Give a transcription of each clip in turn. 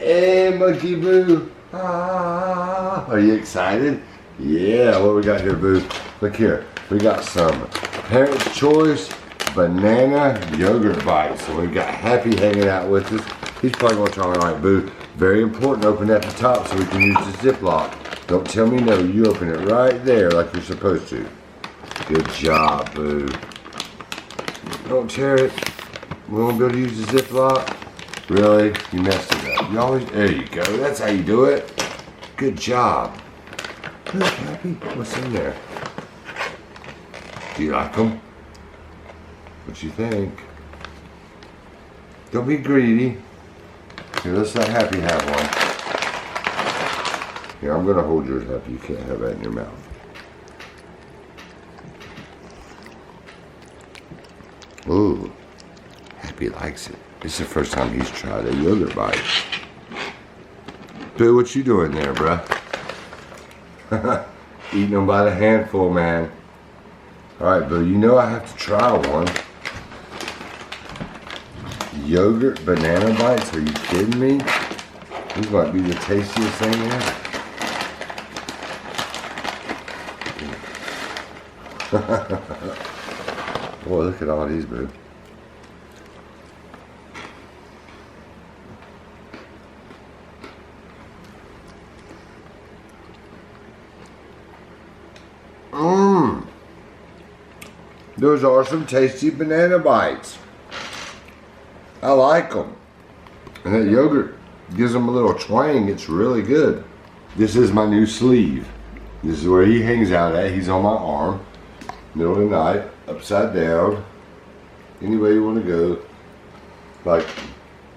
Hey, Monkey Boo. Ah, are you excited? Yeah, what we got here, Boo? Look here. We got some Parents' Choice banana yogurt bites. So we got Happy hanging out with us. He's probably going to try. All right, Boo. Very important, open at the top so we can use the Ziploc. Don't tell me no. You open it right there like you're supposed to. Good job, Boo. Don't tear it. We won't be able to use the Ziploc. Really? You messed it up. You always, there you go. That's how you do it. Good job. Look, Happy. What's in there? Do you like them? What you think? Don't be greedy. Here, let's let Happy have one. Here, I'm going to hold yours, Happy. You can't have that in your mouth. Ooh. Happy likes it. It's the first time he's tried a yogurt bite. Boo, what you doing there, bruh? Eating them by the handful, man. Alright, Boo, you know I have to try one. Yogurt banana bites? Are you kidding me? These might be the tastiest thing ever. Boy, look at all these, Boo. Mmm. Those are some tasty banana bites. I like them. And that yogurt gives them a little twang. It's really good. This is my new sleeve. This is where he hangs out at. He's on my arm. Middle of the night. Upside down. Any way you want to go. Like,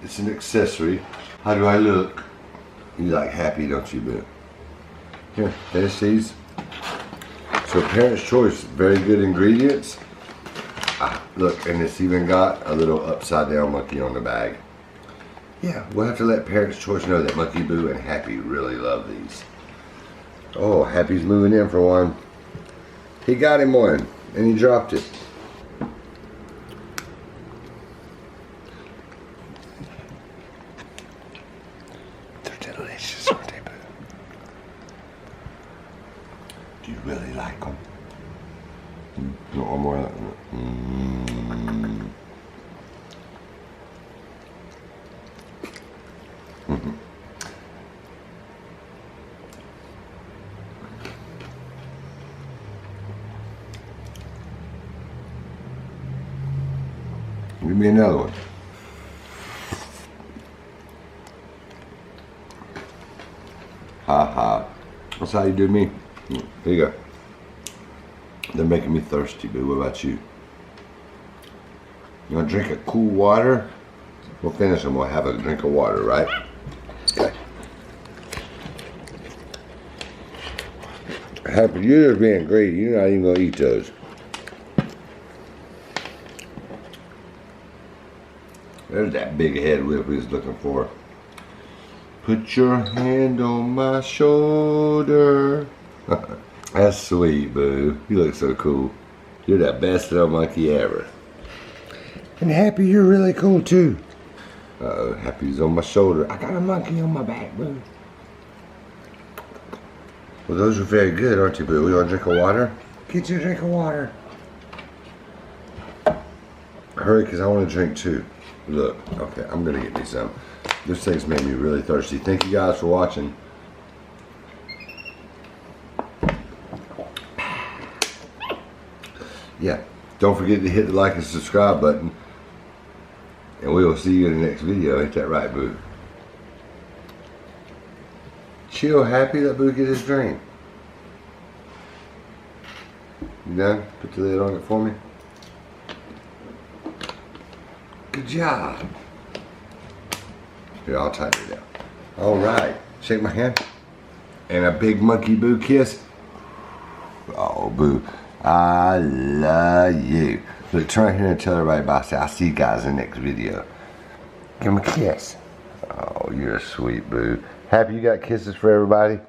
it's an accessory. How do I look? You like Happy, don't you, Boo? Here, there's these. So Parents' Choice, very good ingredients. Ah, look, and it's even got a little upside down monkey on the bag. Yeah, we'll have to let Parents' Choice know that Monkey Boo and Happy really love these. Oh, Happy's moving in for one. He got him one, and he dropped it. They're delicious, aren't they, Boo? Do you really like them? You want one more? Give me another one. Ha ha. That's how you do me. Here you go. They're making me thirsty, Boo. What about you? You want to drink a cool water? We'll finish and we'll have a drink of water, right? Okay. Happy, you're just being greedy. You're not even going to eat those. There's that big head whip we was looking for. Put your hand on my shoulder. That's sweet, Boo. You look so cool. You're the best little monkey ever. And Happy, you're really cool too. Uh-oh, Happy's on my shoulder. I got a monkey on my back, Boo. Well, those are very good, aren't you, Boo? You want a drink of water? Get you a drink of water. Hurry, because I want to drink too. Look, okay, I'm going to get me some. This thing's made me really thirsty. Thank you guys for watching. Yeah, don't forget to hit the like and subscribe button. And we will see you in the next video. Ain't that right, Boo? Chill, Happy. Let Boo get his drink. You done? Put the lid on it for me. Good job. Here, I'll tighten it down. All right. Shake my hand. And a big Monkey Boo kiss. Oh, Boo. I love you. Look, turn right here and tell everybody bye. Say, I'll see you guys in the next video. Give him a kiss. Oh, you're a sweet Boo. Happy you got kisses for everybody?